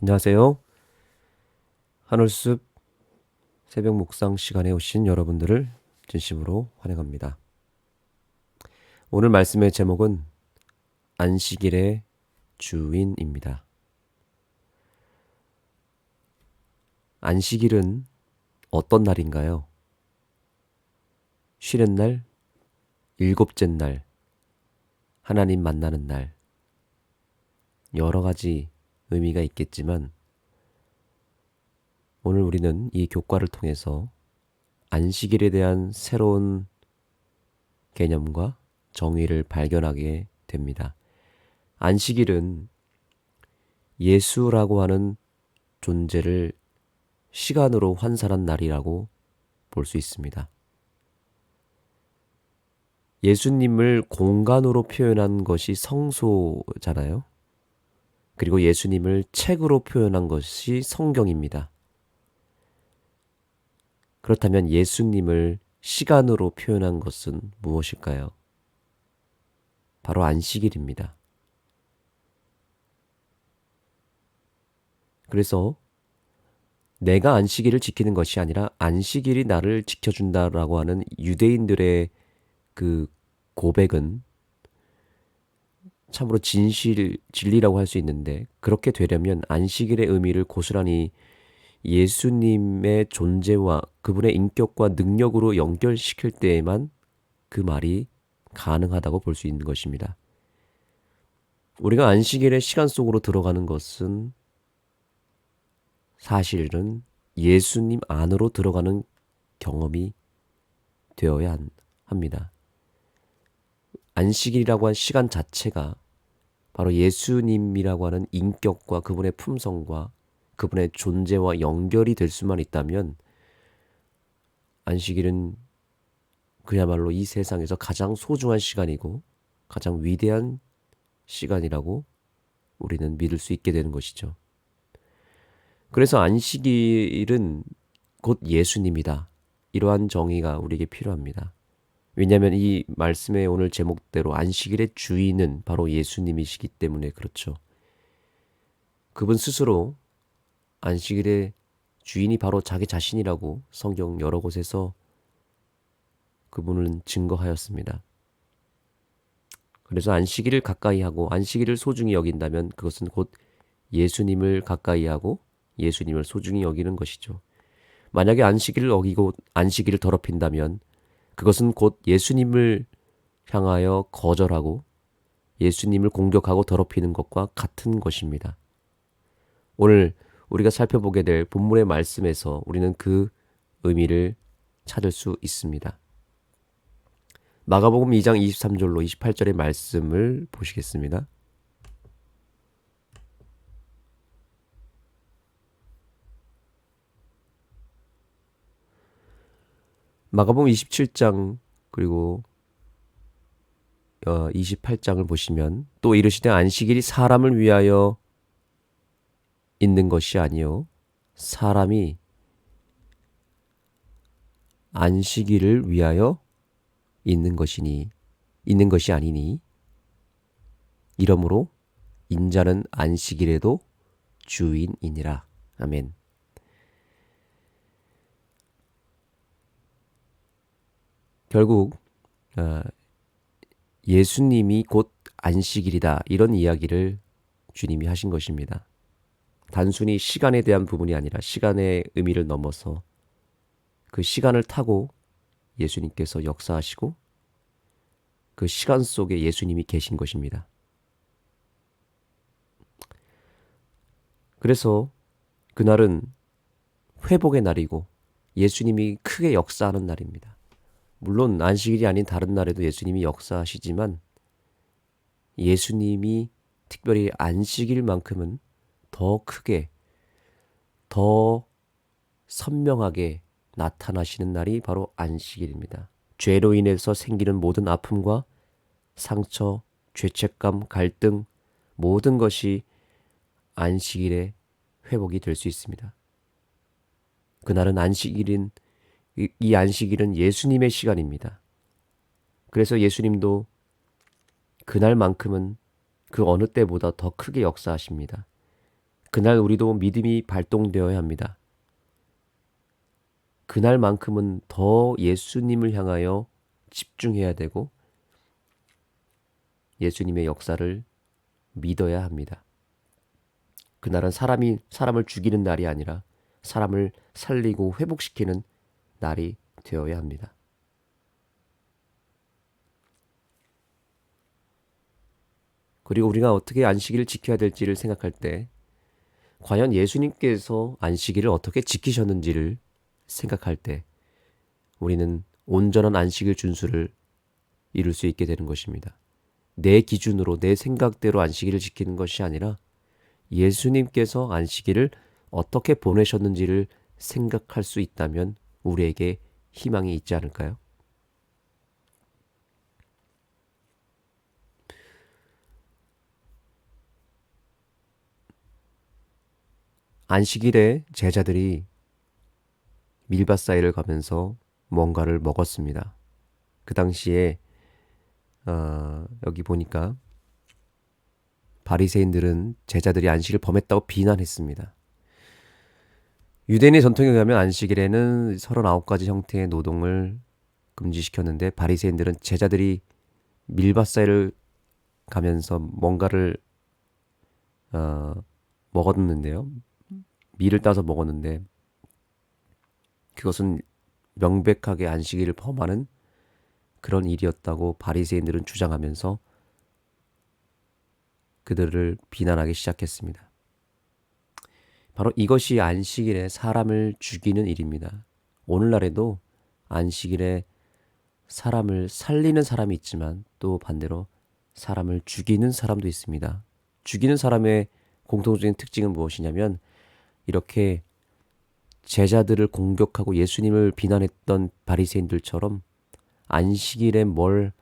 안녕하세요. 하늘숲 새벽 묵상 시간에 오신 여러분들을 진심으로 환영합니다. 오늘 말씀의 제목은 안식일의 주인입니다. 안식일은 어떤 날인가요? 쉬는 날, 일곱째 날, 하나님 만나는 날, 여러 가지 의미가 있겠지만 오늘 우리는 이 교과를 통해서 안식일에 대한 새로운 개념과 정의를 발견하게 됩니다. 안식일은 예수라고 하는 존재를 시간으로 환산한 날이라고 볼 수 있습니다. 예수님을 공간으로 표현한 것이 성소잖아요. 그리고 예수님을 책으로 표현한 것이 성경입니다. 그렇다면 예수님을 시간으로 표현한 것은 무엇일까요? 바로 안식일입니다. 그래서 내가 안식일을 지키는 것이 아니라 안식일이 나를 지켜준다라고 하는 유대인들의 그 고백은 참으로 진리라고 할 수 있는데, 그렇게 되려면 안식일의 의미를 고스란히 예수님의 존재와 그분의 인격과 능력으로 연결시킬 때에만 그 말이 가능하다고 볼 수 있는 것입니다. 우리가 안식일의 시간 속으로 들어가는 것은 사실은 예수님 안으로 들어가는 경험이 되어야 합니다. 안식일이라고 한 시간 자체가 바로 예수님이라고 하는 인격과 그분의 품성과 그분의 존재와 연결이 될 수만 있다면 안식일은 그야말로 이 세상에서 가장 소중한 시간이고 가장 위대한 시간이라고 우리는 믿을 수 있게 되는 것이죠. 그래서 안식일은 곧 예수님이다. 이러한 정의가 우리에게 필요합니다. 왜냐하면 이 말씀의 오늘 제목대로 안식일의 주인은 바로 예수님이시기 때문에 그렇죠. 그분 스스로 안식일의 주인이 바로 자기 자신이라고 성경 여러 곳에서 그분은 증거하였습니다. 그래서 안식일을 가까이 하고 안식일을 소중히 여긴다면 그것은 곧 예수님을 가까이 하고 예수님을 소중히 여기는 것이죠. 만약에 안식일을 어기고 안식일을 더럽힌다면 그것은 곧 예수님을 향하여 거절하고 예수님을 공격하고 더럽히는 것과 같은 것입니다. 오늘 우리가 살펴보게 될 본문의 말씀에서 우리는 그 의미를 찾을 수 있습니다. 마가복음 2장 23절로 28절의 말씀을 보시겠습니다. 마가복음 27장 그리고 28장을 보시면 또 이르시되 안식일이 사람을 위하여 있는 것이 아니요 사람이 안식일을 위하여 있는 것이 아니니 이러므로 인자는 안식일에도 주인이니라. 아멘. 결국 예수님이 곧 안식일이다, 이런 이야기를 주님이 하신 것입니다. 단순히 시간에 대한 부분이 아니라 시간의 의미를 넘어서 그 시간을 타고 예수님께서 역사하시고 그 시간 속에 예수님이 계신 것입니다. 그래서 그날은 회복의 날이고 예수님이 크게 역사하는 날입니다. 물론 안식일이 아닌 다른 날에도 예수님이 역사하시지만 예수님이 특별히 안식일만큼은 더 크게, 더 선명하게 나타나시는 날이 바로 안식일입니다. 죄로 인해서 생기는 모든 아픔과 상처, 죄책감, 갈등, 모든 것이 안식일에 회복이 될 수 있습니다. 그날은 이 안식일은 예수님의 시간입니다. 그래서 예수님도 그날만큼은 그 어느 때보다 더 크게 역사하십니다. 그날 우리도 믿음이 발동되어야 합니다. 그날만큼은 더 예수님을 향하여 집중해야 되고 예수님의 역사를 믿어야 합니다. 그날은 사람을 죽이는 날이 아니라 사람을 살리고 회복시키는 날이 되어야 합니다. 그리고 우리가 어떻게 안식일을 지켜야 될지를 생각할 때 과연 예수님께서 안식일을 어떻게 지키셨는지를 생각할 때 우리는 온전한 안식일 준수를 이룰 수 있게 되는 것입니다. 내 기준으로 내 생각대로 안식일을 지키는 것이 아니라 예수님께서 안식일을 어떻게 보내셨는지를 생각할 수 있다면 우리에게 희망이 있지 않을까요? 안식일에 제자들이 밀밭 사이를 가면서 뭔가를 먹었습니다. 그 당시에 여기 보니까 바리새인들은 제자들이 안식을 범했다고 비난했습니다. 유대인의 전통에 의하면 안식일에는 39가지 형태의 노동을 금지시켰는데 바리새인들은 제자들이 밀밭 사이를 가면서 뭔가를 먹었는데요. 밀을 따서 먹었는데 그것은 명백하게 안식일을 범하는 그런 일이었다고 바리새인들은 주장하면서 그들을 비난하기 시작했습니다. 바로 이것이 안식일에 사람을 죽이는 일입니다. 오늘날에도 안식일에 사람을 살리는 사람이 있지만 또 반대로 사람을 죽이는 사람도 있습니다. 죽이는 사람의 공통적인 특징은 무엇이냐면 이렇게 제자들을 공격하고 예수님을 비난했던 바리새인들처럼 안식일에 뭘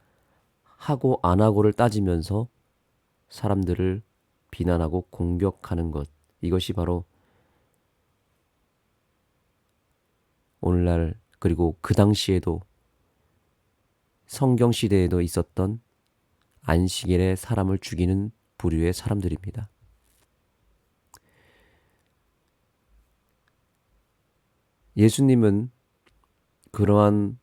하고 안 하고를 따지면서 사람들을 비난하고 공격하는 것, 이것이 바로 오늘날 그리고 그 당시에도 성경 시대에도 있었던 안식일에 사람을 죽이는 부류의 사람들입니다. 예수님은 그러한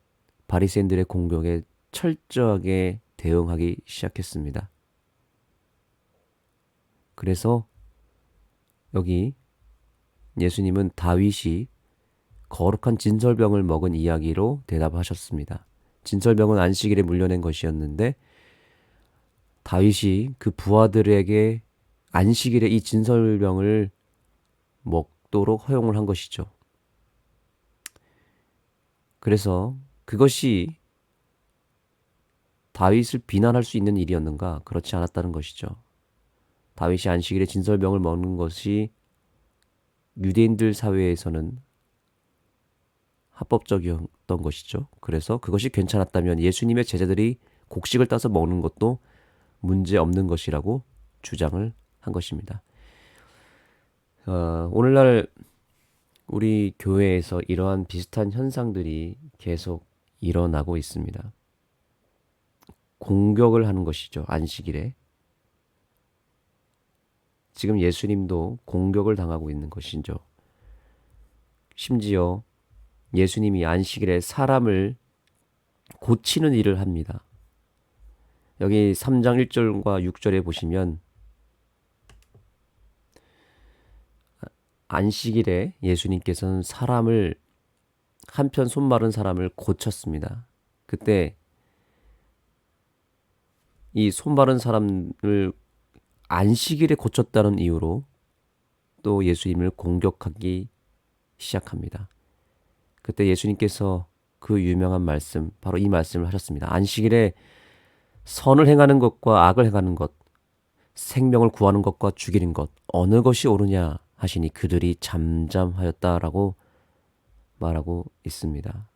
바리새인들의 공격에 철저하게 대응하기 시작했습니다. 그래서 여기 예수님은 다윗이 거룩한 진설병을 먹은 이야기로 대답하셨습니다. 진설병은 안식일에 물려낸 것이었는데 다윗이 그 부하들에게 안식일에 이 진설병을 먹도록 허용을 한 것이죠. 그래서 그것이 다윗을 비난할 수 있는 일이었는가? 그렇지 않았다는 것이죠. 다윗이 안식일에 진설병을 먹는 것이 유대인들 사회에서는 합법적이었던 것이죠. 그래서 그것이 괜찮았다면 예수님의 제자들이 곡식을 따서 먹는 것도 문제 없는 것이라고 주장을 한 것입니다. 오늘날 우리 교회에서 이러한 비슷한 현상들이 계속 일어나고 있습니다. 공격을 하는 것이죠. 안식일에. 지금 예수님도 공격을 당하고 있는 것이죠. 심지어 예수님이 안식일에 사람을 고치는 일을 합니다. 여기 3장 1절과 6절에 보시면 안식일에 예수님께서는 한편 손 마른 사람을 고쳤습니다. 그때 이 손 마른 사람을 안식일에 고쳤다는 이유로 또 예수님을 공격하기 시작합니다. 그때 예수님께서 그 유명한 말씀, 바로 이 말씀을 하셨습니다. 안식일에 선을 행하는 것과 악을 행하는 것, 생명을 구하는 것과 죽이는 것, 어느 것이 옳으냐 하시니 그들이 잠잠하였다라고 말하고 있습니다.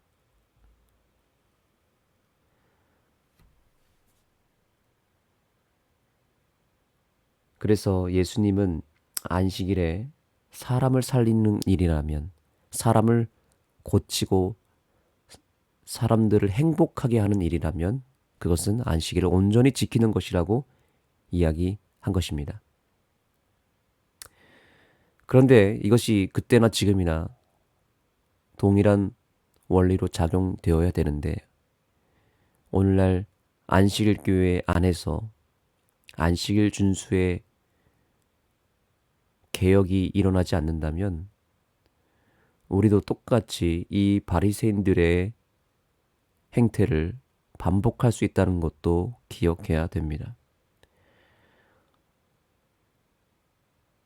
그래서 예수님은 안식일에 사람을 살리는 일이라면, 사람을 고치고 사람들을 행복하게 하는 일이라면 그것은 안식일을 온전히 지키는 것이라고 이야기한 것입니다. 그런데 이것이 그때나 지금이나 동일한 원리로 작용되어야 되는데 오늘날 안식일 교회 안에서 안식일 준수의 개혁이 일어나지 않는다면 우리도 똑같이 이 바리새인들의 행태를 반복할 수 있다는 것도 기억해야 됩니다.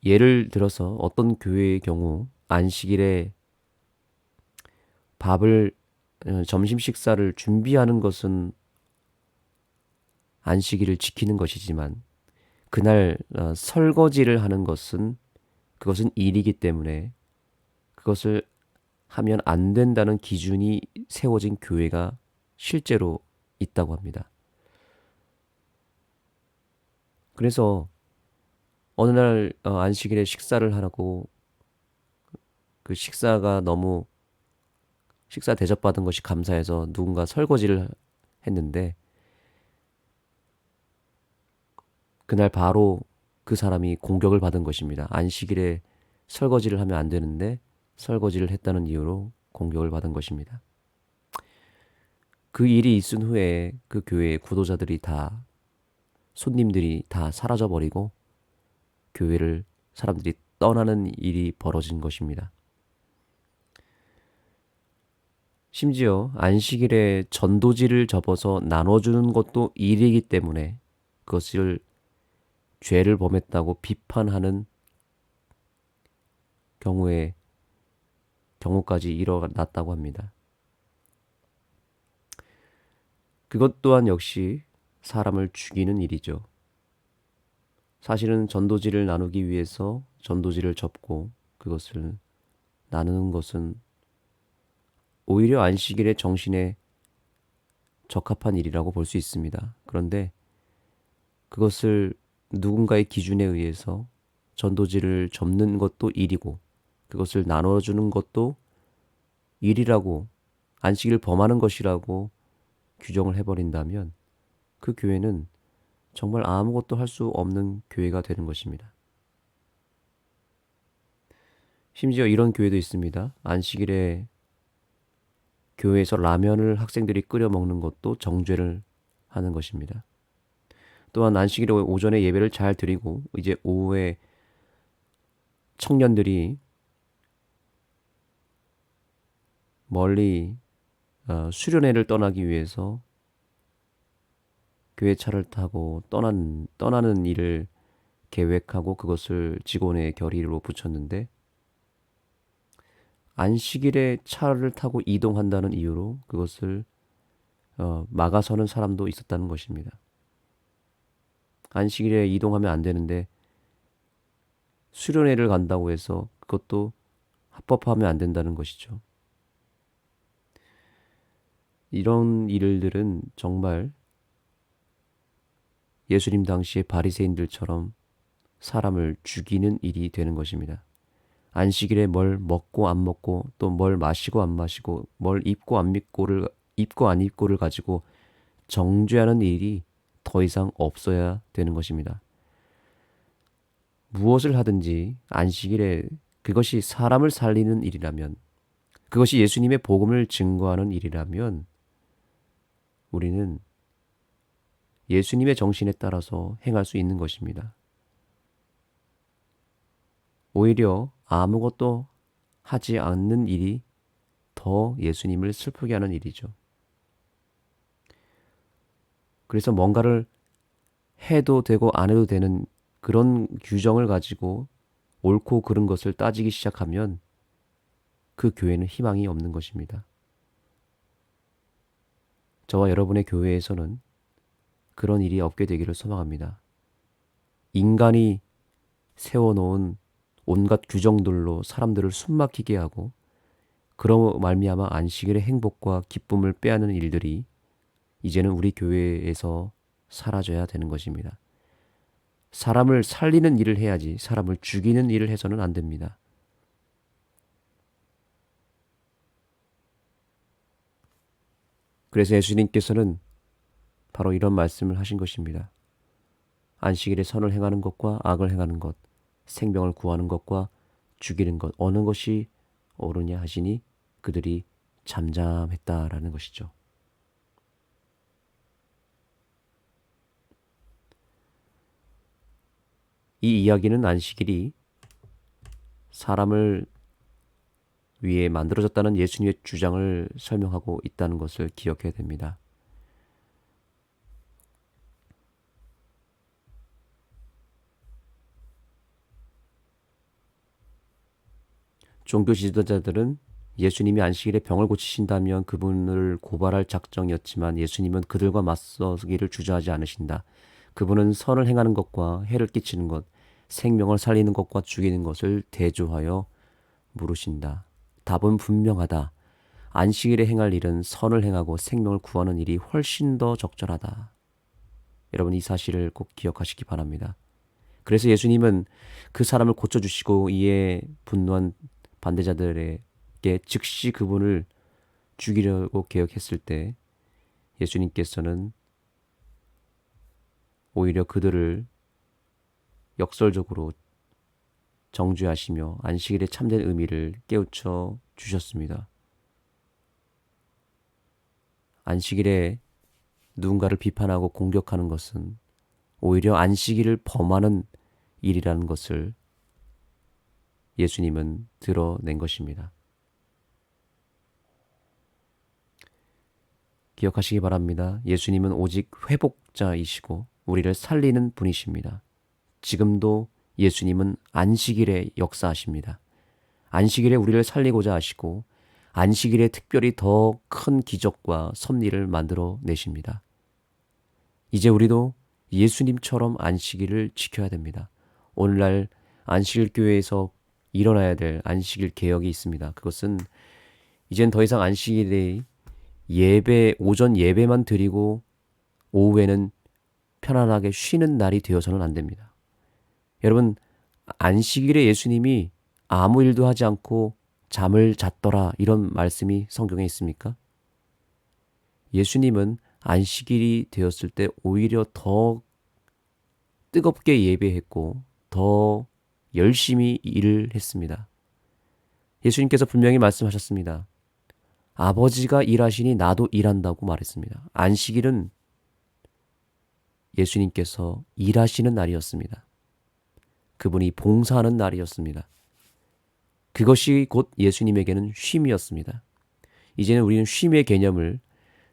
예를 들어서 어떤 교회의 경우 안식일에 밥을 점심 식사를 준비하는 것은 안식일을 지키는 것이지만 그날 설거지를 하는 것은 그것은 일이기 때문에 그것을 하면 안 된다는 기준이 세워진 교회가 실제로 있다고 합니다. 그래서 어느 날 안식일에 식사를 하라고 그 식사가 너무 식사 대접받은 것이 감사해서 누군가 설거지를 했는데 그날 바로 그 사람이 공격을 받은 것입니다. 안식일에 설거지를 하면 안 되는데 설거지를 했다는 이유로 공격을 받은 것입니다. 그 일이 있은 후에 그 교회의 구도자들이 다 손님들이 다 사라져 버리고 교회를 사람들이 떠나는 일이 벌어진 것입니다. 심지어 안식일에 전도지를 접어서 나눠주는 것도 일이기 때문에 그것을 죄를 범했다고 비판하는 경우까지 일어났다고 합니다. 그것 또한 역시 사람을 죽이는 일이죠. 사실은 전도지를 나누기 위해서 전도지를 접고 그것을 나누는 것은 오히려 안식일의 정신에 적합한 일이라고 볼 수 있습니다. 그런데 그것을 누군가의 기준에 의해서 전도지를 접는 것도 일이고 그것을 나눠주는 것도 일이라고 안식일을 범하는 것이라고 규정을 해버린다면 그 교회는 정말 아무것도 할 수 없는 교회가 되는 것입니다. 심지어 이런 교회도 있습니다. 안식일에 교회에서 라면을 학생들이 끓여 먹는 것도 정죄를 하는 것입니다. 또한 안식일에 오전에 예배를 잘 드리고 이제 오후에 청년들이 멀리 수련회를 떠나기 위해서 교회 차를 타고 떠나는 일을 계획하고 그것을 직원의 결의로 붙였는데 안식일에 차를 타고 이동한다는 이유로 그것을 막아서는 사람도 있었다는 것입니다. 안식일에 이동하면 안 되는데 수련회를 간다고 해서 그것도 합법화하면 안 된다는 것이죠. 이런 일들은 정말 예수님 당시의 바리새인들처럼 사람을 죽이는 일이 되는 것입니다. 안식일에 뭘 먹고 안 먹고 또 뭘 마시고 안 마시고 뭘 입고 안 입고를 가지고 정죄하는 일이 더 이상 없어야 되는 것입니다. 무엇을 하든지 안식일에 그것이 사람을 살리는 일이라면 그것이 예수님의 복음을 증거하는 일이라면 우리는 예수님의 정신에 따라서 행할 수 있는 것입니다. 오히려 아무것도 하지 않는 일이 더 예수님을 슬프게 하는 일이죠. 그래서 뭔가를 해도 되고 안 해도 되는 그런 규정을 가지고 옳고 그른 것을 따지기 시작하면 그 교회는 희망이 없는 것입니다. 저와 여러분의 교회에서는 그런 일이 없게 되기를 소망합니다. 인간이 세워놓은 온갖 규정들로 사람들을 숨막히게 하고 그로 말미암아 안식일의 행복과 기쁨을 빼앗는 일들이 이제는 우리 교회에서 사라져야 되는 것입니다. 사람을 살리는 일을 해야지 사람을 죽이는 일을 해서는 안 됩니다. 그래서 예수님께서는 바로 이런 말씀을 하신 것입니다. 안식일에 선을 행하는 것과 악을 행하는 것, 생명을 구하는 것과 죽이는 것 어느 것이 옳으냐 하시니 그들이 잠잠했다라는 것이죠. 이 이야기는 안식일이 사람을 위해 만들어졌다는 예수님의 주장을 설명하고 있다는 것을 기억해야 됩니다. 종교 지도자들은 예수님이 안식일에 병을 고치신다면 그분을 고발할 작정이었지만 예수님은 그들과 맞서기를 주저하지 않으신다. 그분은 선을 행하는 것과 해를 끼치는 것, 생명을 살리는 것과 죽이는 것을 대조하여 물으신다. 답은 분명하다. 안식일에 행할 일은 선을 행하고 생명을 구하는 일이 훨씬 더 적절하다. 여러분 이 사실을 꼭 기억하시기 바랍니다. 그래서 예수님은 그 사람을 고쳐주시고 이에 분노한 반대자들에게 즉시 그분을 죽이려고 계획했을 때 예수님께서는 오히려 그들을 역설적으로 정죄하시며 안식일의 참된 의미를 깨우쳐 주셨습니다. 안식일에 누군가를 비판하고 공격하는 것은 오히려 안식일을 범하는 일이라는 것을 예수님은 드러낸 것입니다. 기억하시기 바랍니다. 예수님은 오직 회복자이시고 우리를 살리는 분이십니다. 지금도 예수님은 안식일에 역사하십니다. 안식일에 우리를 살리고자 하시고 안식일에 특별히 더 큰 기적과 섭리를 만들어 내십니다. 이제 우리도 예수님처럼 안식일을 지켜야 됩니다. 오늘날 안식일 교회에서 일어나야 될 안식일 개혁이 있습니다. 그것은 이젠 더 이상 안식일에 오전 예배만 드리고 오후에는 편안하게 쉬는 날이 되어서는 안 됩니다. 여러분, 안식일에 예수님이 아무 일도 하지 않고 잠을 잤더라 이런 말씀이 성경에 있습니까? 예수님은 안식일이 되었을 때 오히려 더 뜨겁게 예배했고 더 열심히 일을 했습니다. 예수님께서 분명히 말씀하셨습니다. 아버지가 일하시니 나도 일한다고 말했습니다. 안식일은 예수님께서 일하시는 날이었습니다. 그분이 봉사하는 날이었습니다. 그것이 곧 예수님에게는 쉼이었습니다. 이제는 우리는 쉼의 개념을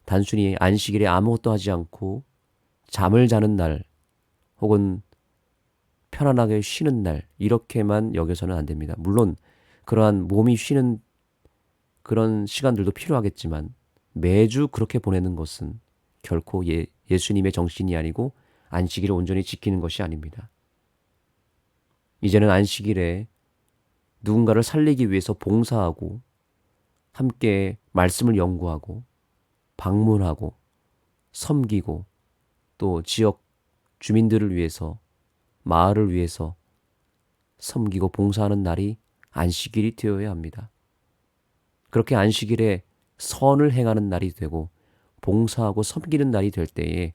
단순히 안식일에 아무것도 하지 않고 잠을 자는 날 혹은 편안하게 쉬는 날 이렇게만 여겨서는 안 됩니다. 물론 그러한 몸이 쉬는 그런 시간들도 필요하겠지만 매주 그렇게 보내는 것은 결코 예수님의 정신이 아니고 안식일을 온전히 지키는 것이 아닙니다. 이제는 안식일에 누군가를 살리기 위해서 봉사하고 함께 말씀을 연구하고 방문하고 섬기고 또 지역 주민들을 위해서 마을을 위해서 섬기고 봉사하는 날이 안식일이 되어야 합니다. 그렇게 안식일에 선을 행하는 날이 되고 봉사하고 섬기는 날이 될 때에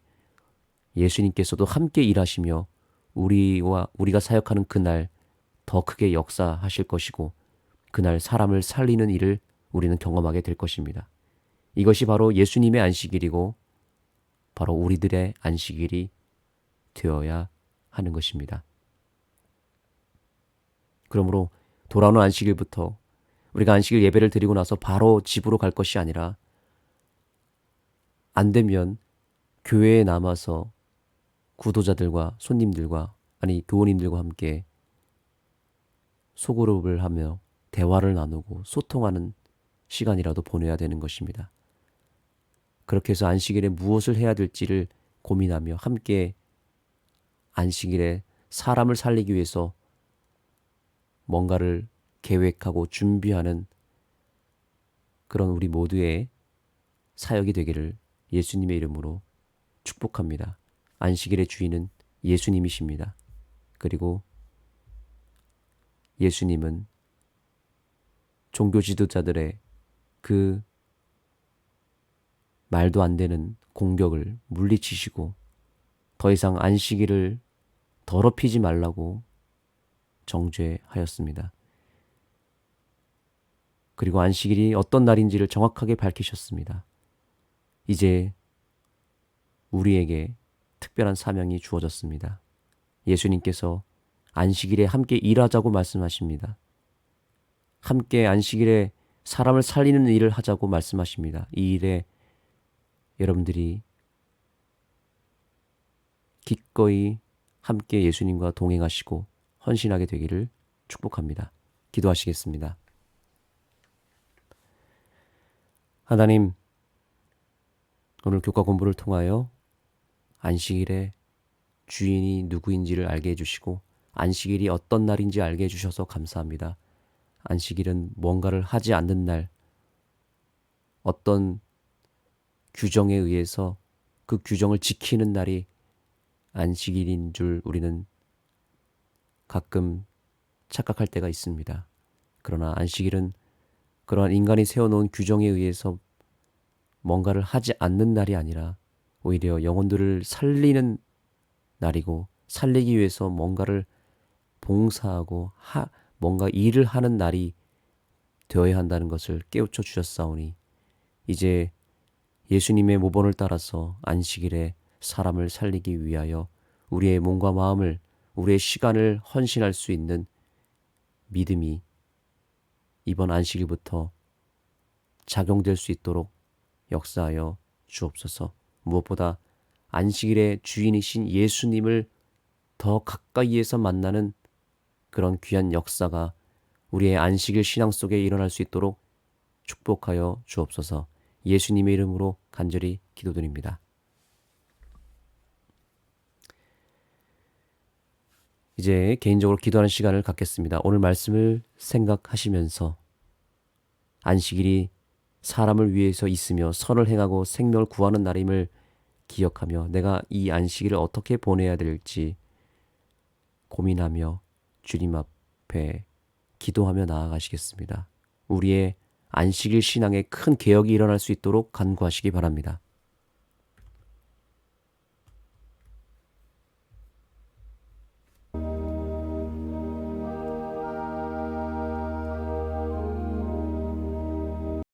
예수님께서도 함께 일하시며 우리가 사역하는 그날 더 크게 역사하실 것이고 그날 사람을 살리는 일을 우리는 경험하게 될 것입니다. 이것이 바로 예수님의 안식일이고 바로 우리들의 안식일이 되어야 하는 것입니다. 그러므로 돌아오는 안식일부터 우리가 안식일 예배를 드리고 나서 바로 집으로 갈 것이 아니라 안 되면 교회에 남아서 구도자들과 손님들과 교우님들과 함께 소그룹을 하며 대화를 나누고 소통하는 시간이라도 보내야 되는 것입니다. 그렇게 해서 안식일에 무엇을 해야 될지를 고민하며 함께 안식일에 사람을 살리기 위해서 뭔가를 계획하고 준비하는 그런 우리 모두의 사역이 되기를 예수님의 이름으로 축복합니다. 안식일의 주인은 예수님이십니다. 그리고 예수님은 종교 지도자들의 그 말도 안 되는 공격을 물리치시고 더 이상 안식일을 더럽히지 말라고 정죄하였습니다. 그리고 안식일이 어떤 날인지를 정확하게 밝히셨습니다. 이제 우리에게 특별한 사명이 주어졌습니다. 예수님께서 안식일에 함께 일하자고 말씀하십니다. 함께 안식일에 사람을 살리는 일을 하자고 말씀하십니다. 이 일에 여러분들이 기꺼이 함께 예수님과 동행하시고 헌신하게 되기를 축복합니다. 기도하시겠습니다. 하나님, 오늘 교과 공부를 통하여 안식일의 주인이 누구인지를 알게 해주시고 안식일이 어떤 날인지 알게 해주셔서 감사합니다. 안식일은 뭔가를 하지 않는 날, 어떤 규정에 의해서 그 규정을 지키는 날이 안식일인 줄 우리는 가끔 착각할 때가 있습니다. 그러나 안식일은 그러한 인간이 세워놓은 규정에 의해서 뭔가를 하지 않는 날이 아니라 오히려 영혼들을 살리는 날이고 살리기 위해서 뭔가를 봉사하고 뭔가 일을 하는 날이 되어야 한다는 것을 깨우쳐 주셨사오니 이제 예수님의 모본을 따라서 안식일에 사람을 살리기 위하여 우리의 몸과 마음을 우리의 시간을 헌신할 수 있는 믿음이 이번 안식일부터 작용될 수 있도록 역사하여 주옵소서. 무엇보다 안식일의 주인이신 예수님을 더 가까이에서 만나는 그런 귀한 역사가 우리의 안식일 신앙 속에 일어날 수 있도록 축복하여 주옵소서. 예수님의 이름으로 간절히 기도드립니다. 이제 개인적으로 기도하는 시간을 갖겠습니다. 오늘 말씀을 생각하시면서 안식일이 사람을 위해서 있으며 선을 행하고 생명을 구하는 날임을 기억하며 내가 이 안식일을 어떻게 보내야 될지 고민하며 주님 앞에 기도하며 나아가시겠습니다. 우리의 안식일 신앙에 큰 개혁이 일어날 수 있도록 간구하시기 바랍니다.